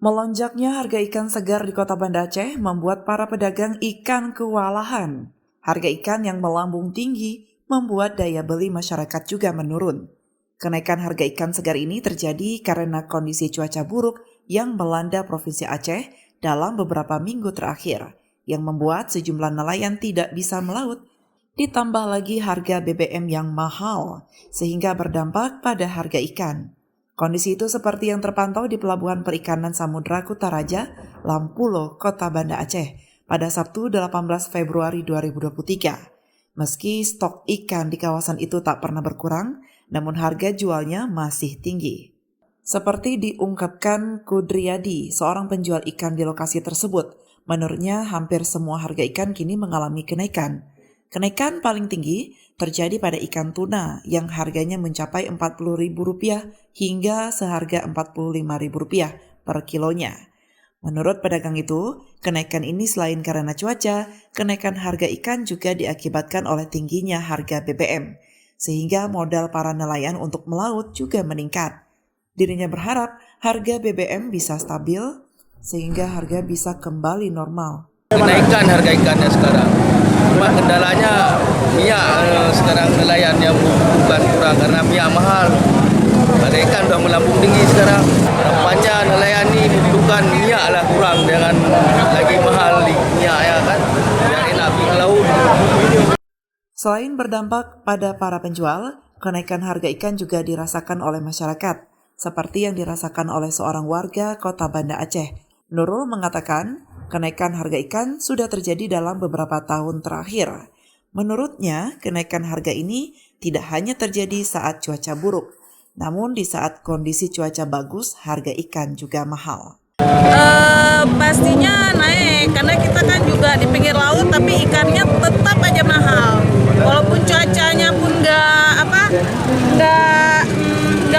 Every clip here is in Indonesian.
Melonjaknya harga ikan segar di Kota Banda Aceh membuat para pedagang ikan kewalahan. Harga ikan yang melambung tinggi membuat daya beli masyarakat juga menurun. Kenaikan harga ikan segar ini terjadi karena kondisi cuaca buruk yang melanda Provinsi Aceh dalam beberapa minggu terakhir, yang membuat sejumlah nelayan tidak bisa melaut. Ditambah lagi harga BBM yang mahal, sehingga berdampak pada harga ikan. Kondisi itu seperti yang terpantau di Pelabuhan Perikanan Samudra Kutaraja, Lampulo, Kota Banda Aceh pada Sabtu 18 Februari 2023. Meski stok ikan di kawasan itu tak pernah berkurang, namun harga jualnya masih tinggi. Seperti diungkapkan Kudriyadi, seorang penjual ikan di lokasi tersebut, menurutnya hampir semua harga ikan kini mengalami kenaikan. Kenaikan paling tinggi terjadi pada ikan tuna yang harganya mencapai Rp40.000 hingga seharga Rp45.000 per kilonya. Menurut pedagang itu, kenaikan ini selain karena cuaca, kenaikan harga ikan juga diakibatkan oleh tingginya harga BBM, sehingga modal para nelayan untuk melaut juga meningkat. Dirinya berharap harga BBM bisa stabil, sehingga harga bisa kembali normal. Kenaikan harga ikannya sekarang. Cuma kendalanya minyak sekarang nelayan yang bukan kurang karena minyak mahal. Harga ikan sudah melambung tinggi sekarang. Harapannya nelayan ini membutuhkan minyak lah kurang, jangan lagi mahal minyak ya kan. Biar enak pergi ke laut. Selain berdampak pada para penjual, kenaikan harga ikan juga dirasakan oleh masyarakat, seperti yang dirasakan oleh seorang warga Kota Banda Aceh. Nurul mengatakan, kenaikan harga ikan sudah terjadi dalam beberapa tahun terakhir. Menurutnya, kenaikan harga ini tidak hanya terjadi saat cuaca buruk, namun di saat kondisi cuaca bagus, harga ikan juga mahal. Pastinya naik, karena kita kan juga di pinggir laut, tapi ikannya tetap aja mahal. Walaupun cuacanya pun nggak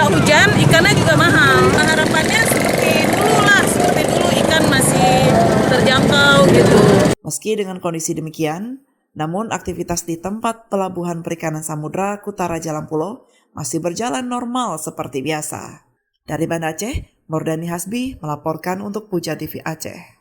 hujan, ikannya juga mahal. Harapannya seperti dulu ikan masih terjangkau gitu. Meski dengan kondisi demikian, namun aktivitas di tempat Pelabuhan Perikanan Samudra Kutaraja Lampulo masih berjalan normal seperti biasa. Dari Banda Aceh, Mordani Hasbi melaporkan untuk Puja TV Aceh.